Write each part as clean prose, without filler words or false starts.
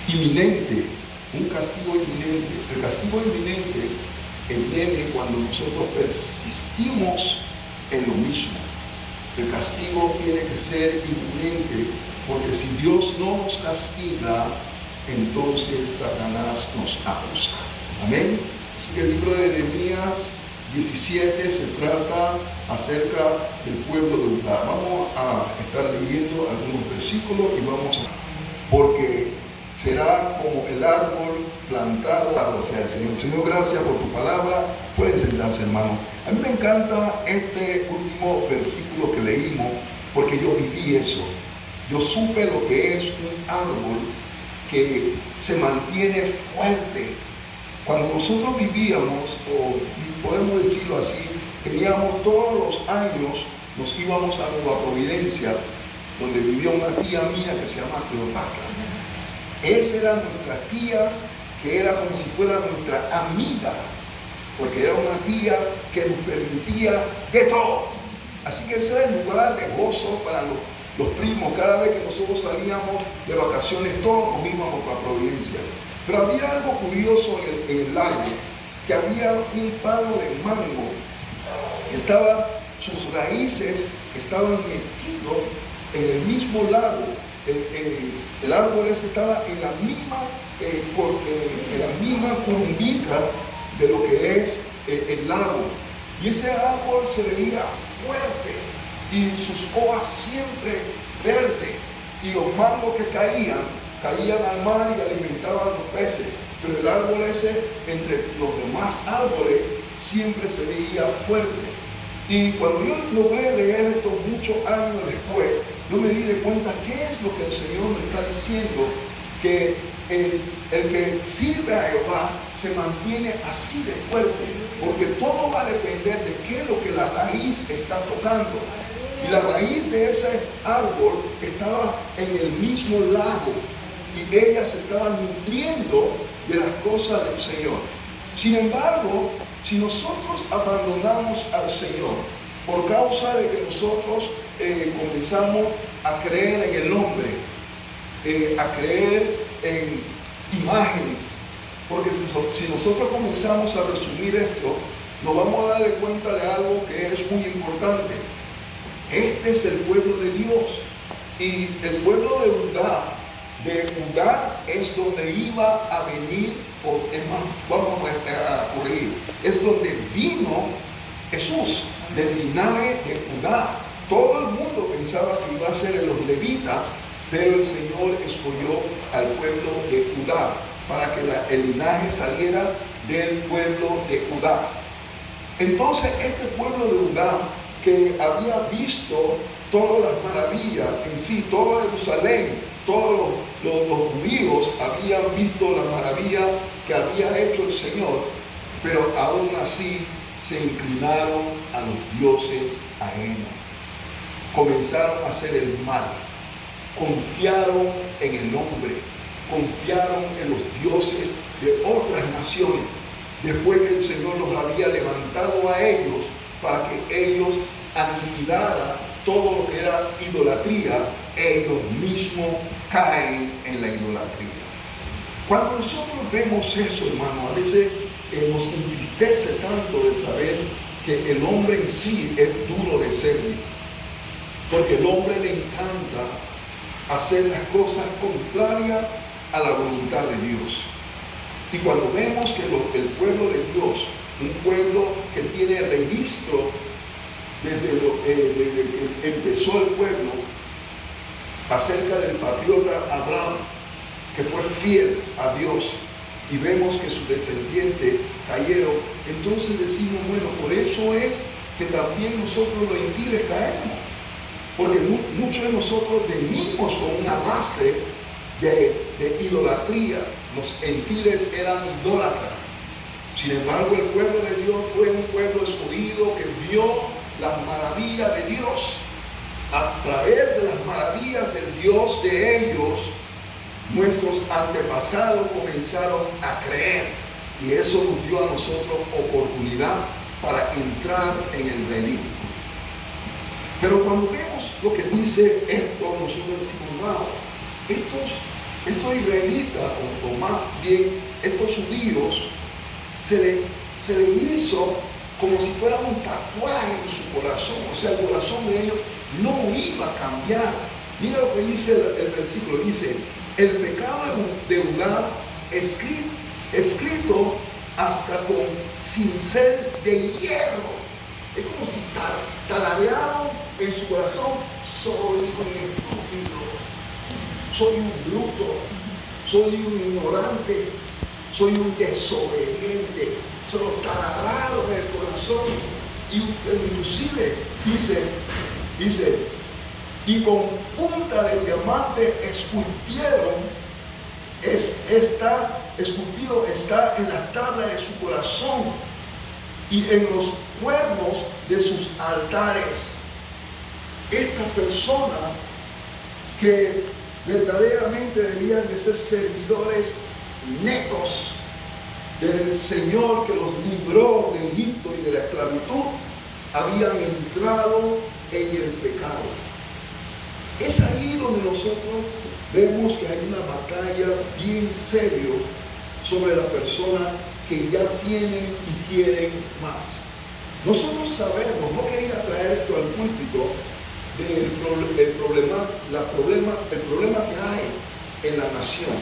inminente, un castigo inminente. El castigo inminente viene cuando nosotros persistimos en lo mismo. El castigo tiene que ser inminente, porque si Dios no nos castiga, entonces Satanás nos acusa. Amén. Así que el libro de Jeremías 17 se trata acerca del pueblo de Judá. Vamos a estar leyendo algunos versículos y vamos a... Porque será como el árbol plantado hacia el Señor. Señor, gracias por tu palabra. Pueden sentarse, hermano. A mí me encanta este último versículo que leímos, porque yo viví eso. Yo supe lo que es un árbol que se mantiene fuerte. Cuando nosotros vivíamos, o podemos decirlo así, teníamos todos los años, nos íbamos a Nueva Providencia, donde vivía una tía mía que se llama Cleopatra. Esa era nuestra tía, que era como si fuera nuestra amiga, porque era una tía que nos permitía de todo. Así que ese era el lugar de gozo para los primos. Cada vez que nosotros salíamos de vacaciones, todos nos íbamos para Providencia. Pero había algo curioso en el lago, que había un palo de mango. Sus raíces estaban metidos en el mismo lago. El árbol ese estaba en la misma curumbita de lo que es el lago. Y ese árbol se veía fuerte y sus hojas siempre verdes. Y los mangos que caían al mar y alimentaban a los peces. Pero el árbol ese, entre los demás árboles, siempre se veía fuerte. Y cuando yo logré leer esto muchos años después, yo me di de cuenta qué es lo que el Señor me está diciendo, que el que sirve a Jehová se mantiene así de fuerte, porque todo va a depender de qué es lo que la raíz está tocando. Y la raíz de ese árbol estaba en el mismo lago, y ella se estaba nutriendo de las cosas del Señor. Sin embargo, si nosotros abandonamos al Señor por causa de que nosotros comenzamos a creer en el hombre, a creer en imágenes, porque si nosotros comenzamos a resumir esto, nos vamos a dar cuenta de algo que es muy importante. Este es el pueblo de Dios, y el pueblo de Judá es donde iba a venir, vamos a corregir, es donde vino Jesús, del linaje de Judá. Todo el mundo pensaba que iba a ser en los levitas, pero el Señor escogió al pueblo de Judá para que el linaje saliera del pueblo de Judá. Entonces este pueblo de Judá, que había visto todas las maravillas en sí, todo Jerusalén, todos los judíos habían visto la maravilla que había hecho el Señor, pero aún así se inclinaron a los dioses ajenos. Comenzaron a hacer el mal, confiaron en el hombre, confiaron en los dioses de otras naciones, después que el Señor los había levantado a ellos para que ellos aniquilaran todo lo que era idolatría. Ellos mismos caen en la idolatría. Cuando nosotros vemos eso, hermano, a veces nos entristece tanto de saber que el hombre en sí es duro de servir, porque el hombre le encanta hacer las cosas contrarias a la voluntad de Dios. Y cuando vemos que el pueblo de Dios, un pueblo que tiene registro desde que empezó el pueblo, acerca del patriota Abraham, que fue fiel a Dios, y vemos que sus descendientes cayeron, entonces decimos, bueno, por eso es que también nosotros los gentiles caemos, porque muchos de nosotros venimos con un arrastre de idolatría. Los gentiles eran idólatras. Sin embargo, el pueblo de Dios fue un pueblo escogido que vio las maravillas de Dios. A través de las maravillas del Dios de ellos, nuestros antepasados comenzaron a creer, y eso nos dio a nosotros oportunidad para entrar en el redil. Pero cuando vemos lo que dice esto, nosotros decimos, wow, estos israelitas, o más bien estos judíos, se le hizo como si fuera un tatuaje en su corazón. O sea, el corazón de ellos no iba a cambiar. Mira lo que dice el versículo. Dice, el pecado de Judá escrito hasta con cincel de hierro. Es como si talarearon en su corazón: soy un estúpido, soy un bruto, soy un ignorante, soy un desobediente. Se lo taladraron en el corazón. Y inclusive dice, y con punta de diamante esculpido está en la tabla de su corazón y en los cuernos de sus altares. Esta persona que verdaderamente debían de ser servidores netos del Señor que los libró de Egipto y de la esclavitud, habían entrado en el pecado. Es ahí donde nosotros vemos que hay una batalla bien seria sobre las personas que ya tienen y quieren más. Nosotros sabemos, no quería traer esto al púlpito, del problema que hay en la nación.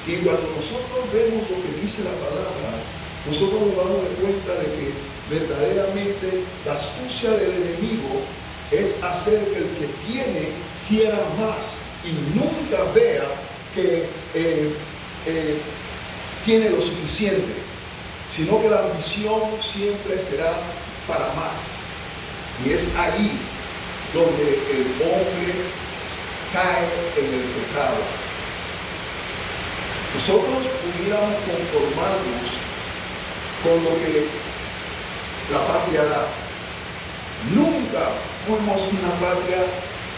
Y cuando nosotros vemos lo que dice la palabra, nosotros nos damos cuenta de que verdaderamente la astucia del enemigo es hacer que el que tiene quiera más y nunca vea que tiene lo suficiente, sino que la ambición siempre será para más. Y es ahí donde el hombre cae en el pecado. Nosotros pudiéramos conformarnos con lo que la patria da. Nunca fuimos una patria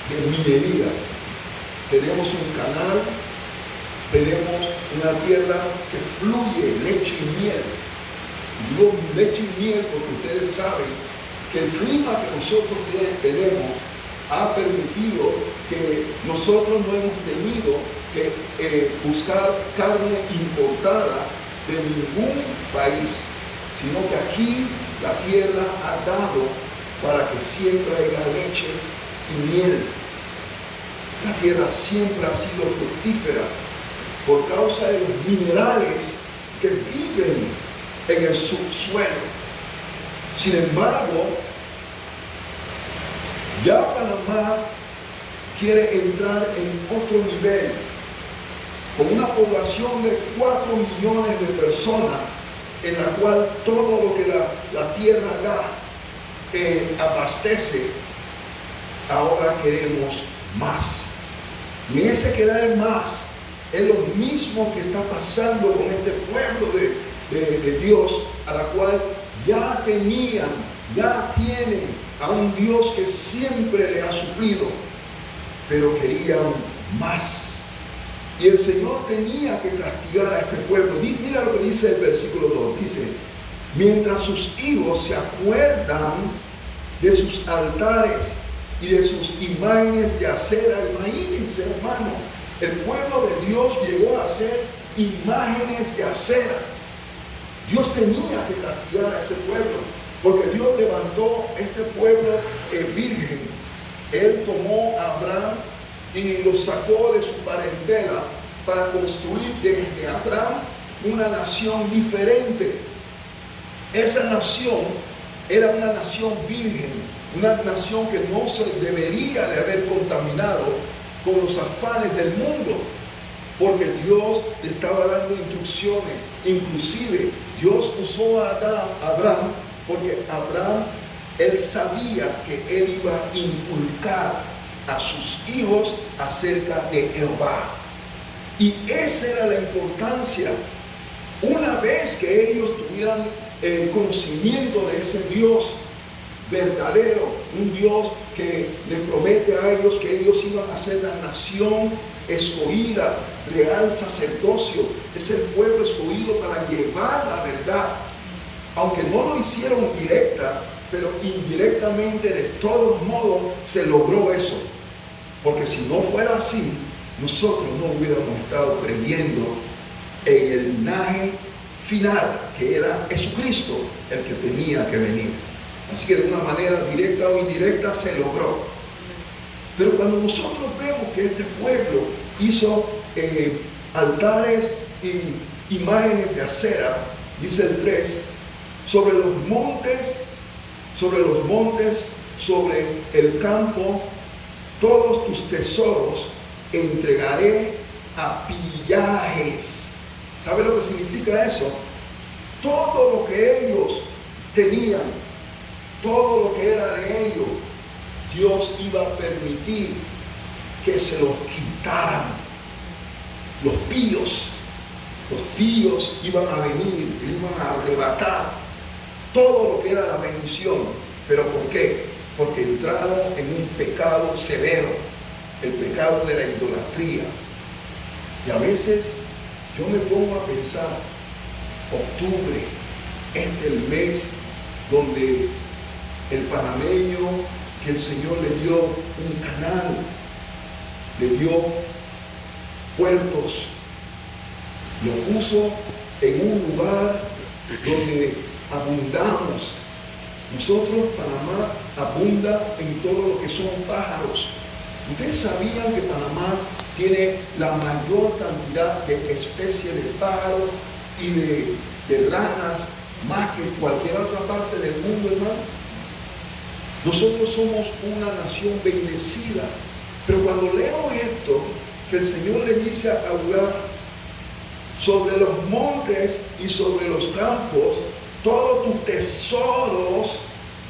de minería. Tenemos un canal, tenemos una tierra que fluye leche y miel. Digo leche y miel porque ustedes saben que el clima que nosotros tenemos ha permitido que nosotros no hemos tenido que buscar carne importada de ningún país, sino que aquí la tierra ha dado para que siempre haya leche y miel. La tierra siempre ha sido fructífera por causa de los minerales que viven en el subsuelo. Sin embargo, ya Panamá quiere entrar en otro nivel, con una población de 4 millones de personas, en la cual todo lo que la tierra da abastece. Ahora queremos más. Y en ese querer más es lo mismo que está pasando con este pueblo de Dios, a la cual ya tenían, ya tienen a un Dios que siempre le ha suplido, pero querían más. Y el Señor tenía que castigar a este pueblo. Mira lo que dice el versículo 2. Dice, mientras sus hijos se acuerdan de sus altares y de sus imágenes de acera. Imagínense, hermano, el pueblo de Dios llegó a hacer imágenes de acera. Dios tenía que castigar a ese pueblo, porque Dios levantó este pueblo virgen. Él tomó a Abraham y lo sacó de su parentela para construir desde Abraham una nación diferente. Esa nación era una nación virgen, una nación que no se debería de haber contaminado con los afanes del mundo, porque Dios le estaba dando instrucciones. Inclusive Dios usó a Abraham, porque Abraham, él sabía que él iba a inculcar a sus hijos acerca de Jehová. Y esa era la importancia. Una vez que ellos tuvieran el conocimiento de ese Dios verdadero, un Dios que les promete a ellos que ellos iban a ser la nación escogida, real sacerdocio, es el pueblo escogido para llevar la verdad. Aunque no lo hicieron directa, pero indirectamente de todos modos se logró eso. Porque si no fuera así, nosotros no hubiéramos estado creyendo en el linaje final, que era Jesucristo, el que tenía que venir. Así que de una manera directa o indirecta se logró. Pero cuando nosotros vemos que este pueblo hizo altares y imágenes de acera, dice el 3, sobre los montes, sobre el campo, todos tus tesoros entregaré a pillajes. ¿Sabe lo que significa eso? Todo lo que ellos tenían, todo lo que era de ellos, Dios iba a permitir que se los quitaran. Los píos iban a venir, iban a arrebatar todo lo que era la bendición. ¿Pero por qué? Porque entraron en un pecado severo, el pecado de la idolatría. Y a veces yo me pongo a pensar, octubre es el mes donde el panameño, que el Señor le dio un canal, le dio puertos, lo puso en un lugar donde abundamos. Nosotros, Panamá, abunda en todo lo que son pájaros. ¿Ustedes sabían que Panamá tiene la mayor cantidad de especies de pájaros y de ranas, más que cualquier otra parte del mundo, hermano? Nosotros somos una nación bendecida. Pero cuando leo esto, que el Señor le dice a Abraham, sobre los montes y sobre los campos, todos tus tesoros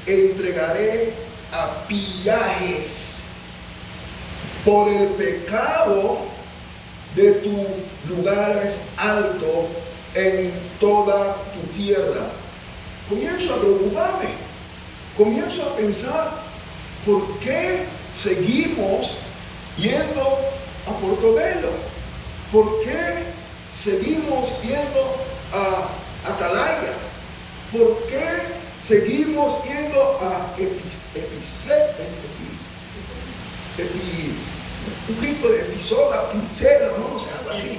entregaré a pillajes por el pecado de tus lugares altos en toda tu tierra. Comienzo a preocuparme, comienzo a pensar, ¿por qué seguimos yendo a Portobelo? ¿Por qué seguimos yendo a Atalaya? ¿Por qué seguimos yendo a un grito de episoda, pincela, no sé, algo así?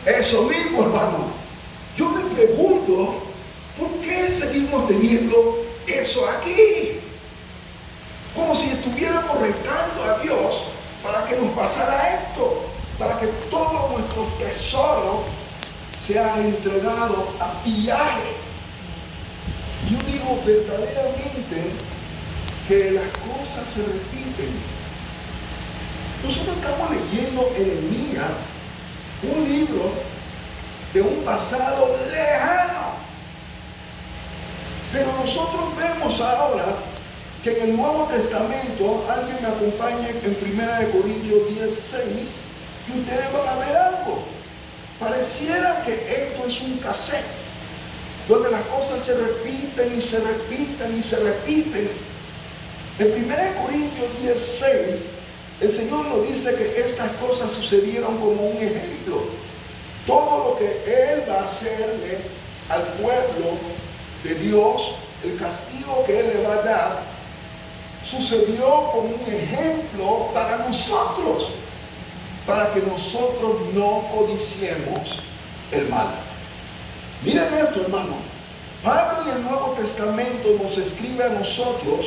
Eso mismo, hermano. Yo me pregunto, ¿por qué seguimos teniendo eso aquí? Como si estuviéramos retando a Dios para que nos pasara esto, para que todo nuestro tesoro sea entregado a pillaje. Yo digo verdaderamente que las cosas se repiten. Nosotros estamos leyendo Jeremías, un libro de un pasado lejano. Pero nosotros vemos ahora que en el Nuevo Testamento, alguien me acompaña en 1 Corintios 10:6, y ustedes van a ver algo. Pareciera que esto es un cassette, donde las cosas se repiten y se repiten y se repiten. En 1 Corintios 10:6, el Señor nos dice que estas cosas sucedieron como un ejemplo. Todo lo que Él va a hacerle al pueblo de Dios, el castigo que Él le va a dar, sucedió como un ejemplo para nosotros, para que nosotros no codiciemos el mal. Miren esto, hermano. Pablo en el Nuevo Testamento nos escribe a nosotros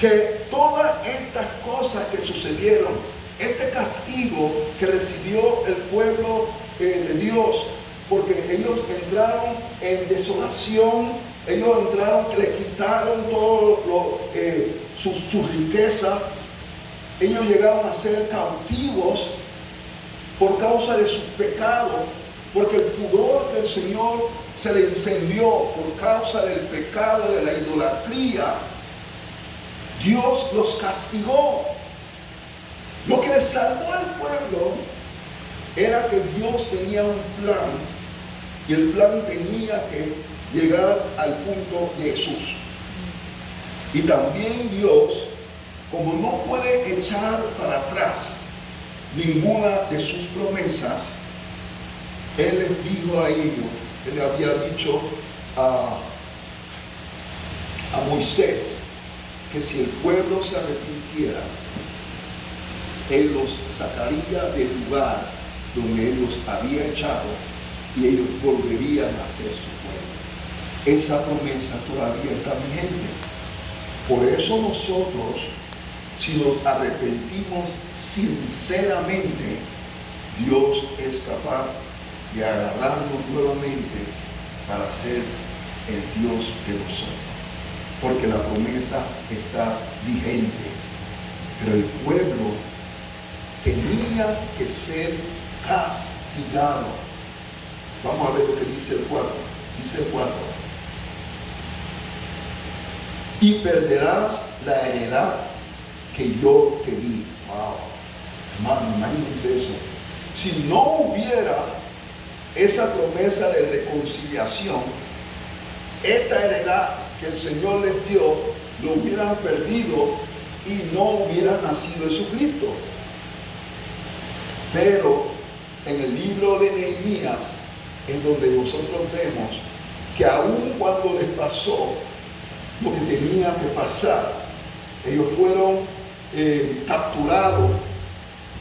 que todas estas cosas que sucedieron, este castigo que recibió el pueblo de Dios, porque ellos entraron en desolación, ellos entraron, que le quitaron todo su riqueza, ellos llegaron a ser cautivos por causa de sus pecados, porque el furor del Señor se le encendió por causa del pecado de la idolatría. Dios los castigó. Lo que les salvó al pueblo era que Dios tenía un plan, y el plan tenía que llegar al punto de Jesús. Y también Dios, como no puede echar para atrás ninguna de sus promesas, Él les dijo a ellos, Él había dicho a Moisés, que si el pueblo se arrepintiera, Él los sacaría del lugar donde Él los había echado y ellos volverían a ser su pueblo. Esa promesa todavía está vigente. Por eso nosotros, si nos arrepentimos sinceramente, Dios es capaz de agarrarnos nuevamente para ser el Dios de nosotros, porque la promesa está vigente. Pero el pueblo tenía que ser castigado. Vamos a ver lo que dice el 4. Dice el 4. Y perderás la heredad que yo te di. Wow. Hermano, imagínense eso. Si no hubiera esa promesa de reconciliación, esta heredad que el Señor les dio, lo hubieran perdido y no hubiera nacido Jesucristo. Pero en el libro de Nehemías es donde nosotros vemos que aun cuando les pasó lo que tenía que pasar, ellos fueron capturados,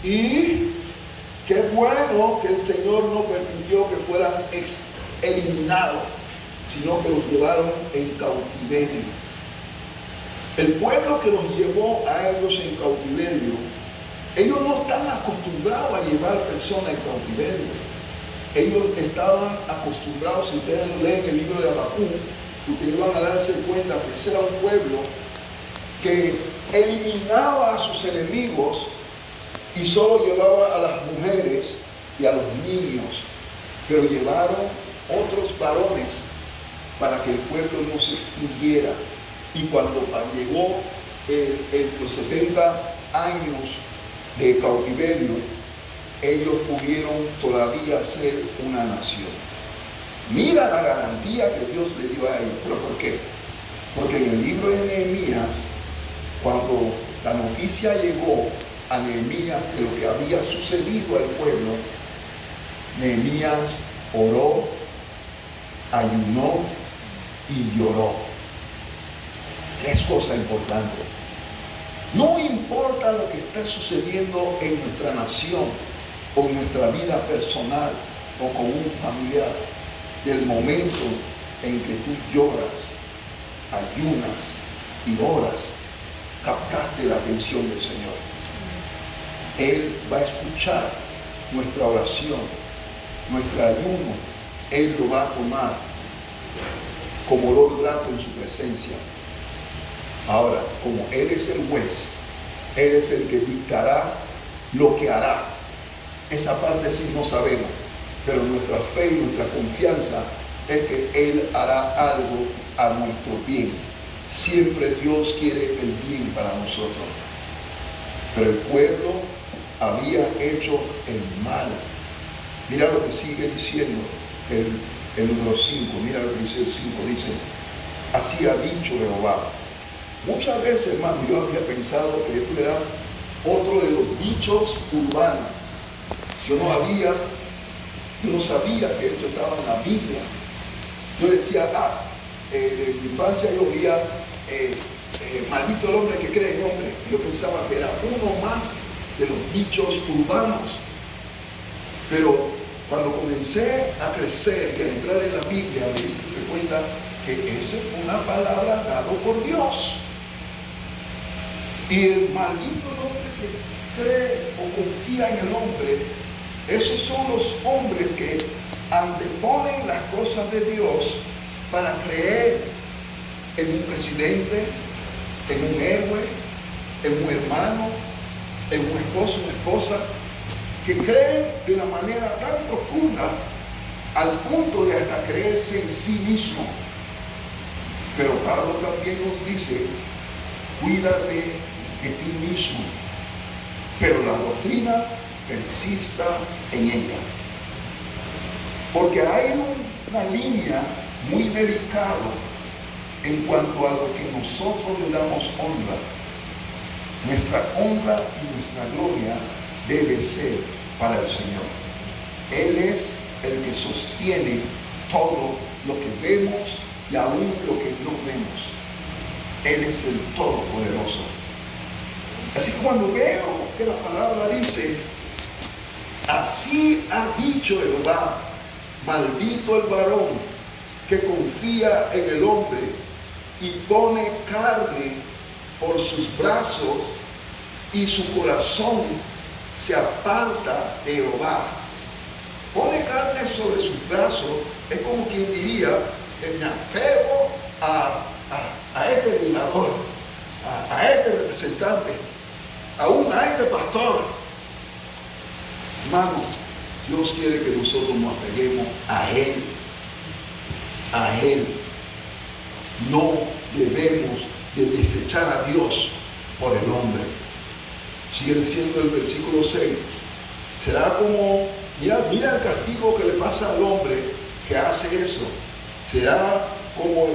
y qué bueno que el Señor no permitió que fueran eliminados, sino que los llevaron en cautiverio. El pueblo que los llevó a ellos en cautiverio, ellos no están acostumbrados a llevar personas en cautiverio. Ellos estaban acostumbrados, si ustedes leen el libro de Habacuc, ustedes van a darse cuenta que ese era un pueblo que eliminaba a sus enemigos y solo llevaba a las mujeres y a los niños, pero llevaron otros varones para que el pueblo no se extinguiera. Y cuando llegó los 70 años de cautiverio, ellos pudieron todavía ser una nación. Mira la garantía que Dios le dio a ellos. ¿Pero por qué? Porque en el libro de Nehemías, cuando la noticia llegó a Nehemías de lo que había sucedido al pueblo, Nehemías oró, ayunó y lloró. Tres cosas importantes. No importa lo que esté sucediendo en nuestra nación o en nuestra vida personal o con un familiar, del momento en que tú lloras, ayunas y oras, captaste la atención del Señor. Él va a escuchar nuestra oración, nuestro ayuno. Él lo va a tomar como olor grato en su presencia. Ahora, como Él es el juez, Él es el que dictará lo que hará. Esa parte sí no sabemos, pero nuestra fe y nuestra confianza es que Él hará algo a nuestro bien. Siempre Dios quiere el bien para nosotros. Pero el pueblo había hecho el mal. Mira lo que sigue diciendo el número 5. Mira lo que dice el 5. Dice, así ha dicho Jehová. Muchas veces, hermano, yo había pensado que esto era otro de los dichos urbanos. Yo no sabía que esto estaba en la Biblia. Yo decía, en mi infancia yo oía, maldito el hombre que cree en hombre. Yo pensaba que era uno más de los dichos urbanos. Pero cuando comencé a crecer y a entrar en la Biblia, me di cuenta que esa fue una palabra dada por Dios. Y el maldito hombre que cree o confía en el hombre, esos son los hombres que anteponen las cosas de Dios para creer en un presidente, en un héroe, en un hermano, en un esposo, una esposa, que creen de una manera tan profunda al punto de hasta creerse en sí mismo. Pero Pablo también nos dice, cuídate de ti mismo, pero la doctrina persista en ella. Porque hay una línea muy delicada en cuanto a lo que nosotros le damos honra. Nuestra honra y nuestra gloria debe ser para el Señor. Él es el que sostiene todo lo que vemos y aún lo que no vemos. Él es el Todopoderoso. Así que cuando veo que la palabra dice, así ha dicho Jehová, maldito el varón que confía en el hombre y pone carne por sus brazos y su corazón se aparta de Jehová. Pone carne sobre sus brazos, es como quien diría, me apego a este legislador, a este representante, aún a este pastor. Hermano, Dios quiere que nosotros nos apeguemos a Él. A Él. No debemos de desechar a Dios por el hombre. Sigue diciendo el versículo 6. Será como, mira el castigo que le pasa al hombre que hace eso. Será como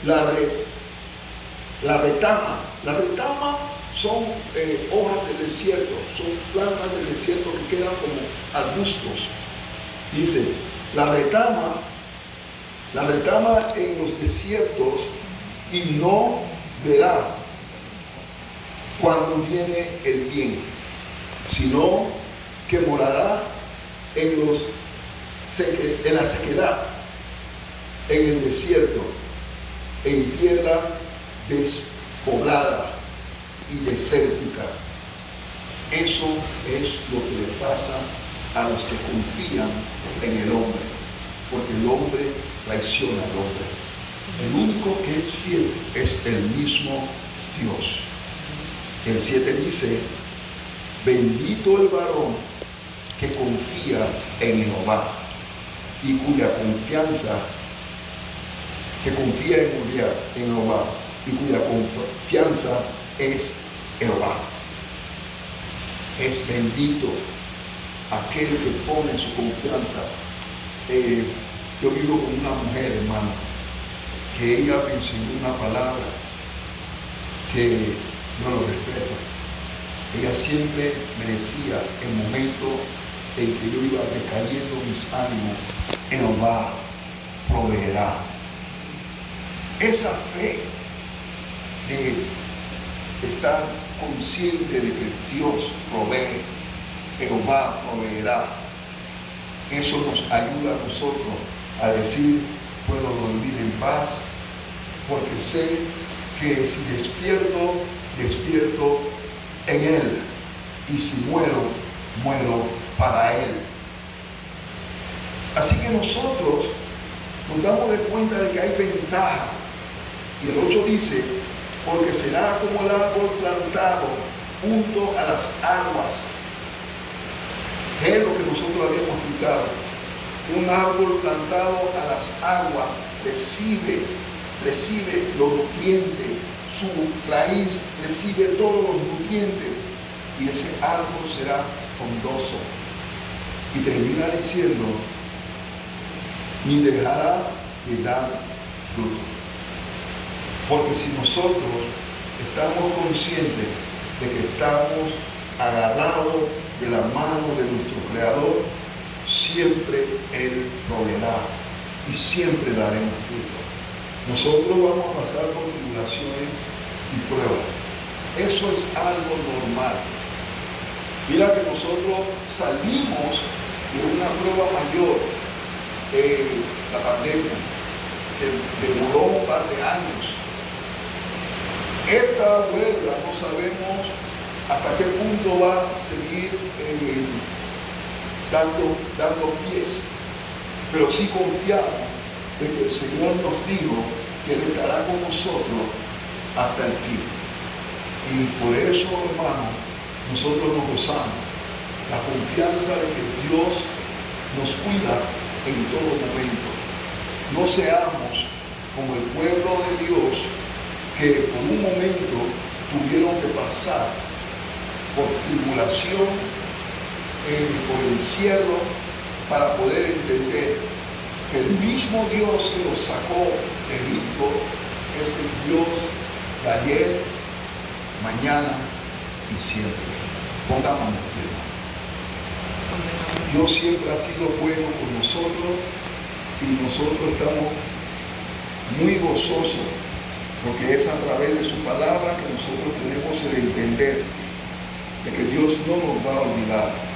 la retama. La retama son hojas del desierto, son plantas del desierto que quedan como arbustos. Dice, la retama en los desiertos y no verá cuando viene el bien, sino que morará en la sequedad, en el desierto, en tierra despoblada y desértica. Eso es lo que le pasa a los que confían en el hombre, porque el hombre traiciona al hombre. El único que es fiel es el mismo Dios. El 7 dice, bendito el varón que confía en Jehová y cuya confianza, que confía en Jehová y cuya confianza es Jehová. Es bendito aquel que pone su confianza. Yo vivo con una mujer, hermano, que ella me enseñó una palabra que yo lo respeto. Ella siempre me decía, en momentos en que yo iba decayendo mis ánimos, Jehová proveerá. Esa fe de estar consciente de que Dios provee, Jehová proveerá, eso nos ayuda a nosotros a decir, puedo dormir en paz, porque sé que si despierto en Él, y si muero para Él. Así que nosotros nos damos de cuenta de que hay ventaja. Y el 8 dice, porque será como el árbol plantado junto a las aguas. ¿Qué es lo que nosotros habíamos explicado? Un árbol plantado a las aguas recibe los nutrientes, su raíz recibe todos los nutrientes y ese árbol será frondoso. Y termina diciendo, ni dejará de dar fruto. Porque si nosotros estamos conscientes de que estamos agarrados de la mano de nuestro Creador, siempre Él proveerá y siempre daremos fruto. Nosotros vamos a pasar por tribulaciones y pruebas. Eso es algo normal. Mira que nosotros salimos de una prueba mayor, la pandemia, que demoró un par de años. Esta huelga no sabemos hasta qué punto va a seguir dando pies, pero sí confiamos de que el Señor nos dijo que Él estará con nosotros hasta el fin. Y por eso, hermano, nosotros nos gozamos la confianza de que Dios nos cuida en todo momento. No seamos como el pueblo de Dios que por un momento tuvieron que pasar por tribulación, por encierro, para poder entender que el mismo Dios que los sacó de Egipto es el Dios de ayer, mañana y siempre. Pongámonos de pie. Dios siempre ha sido bueno con nosotros y nosotros estamos muy gozosos porque es a través de su palabra que nosotros tenemos el entender de que Dios no nos va a olvidar.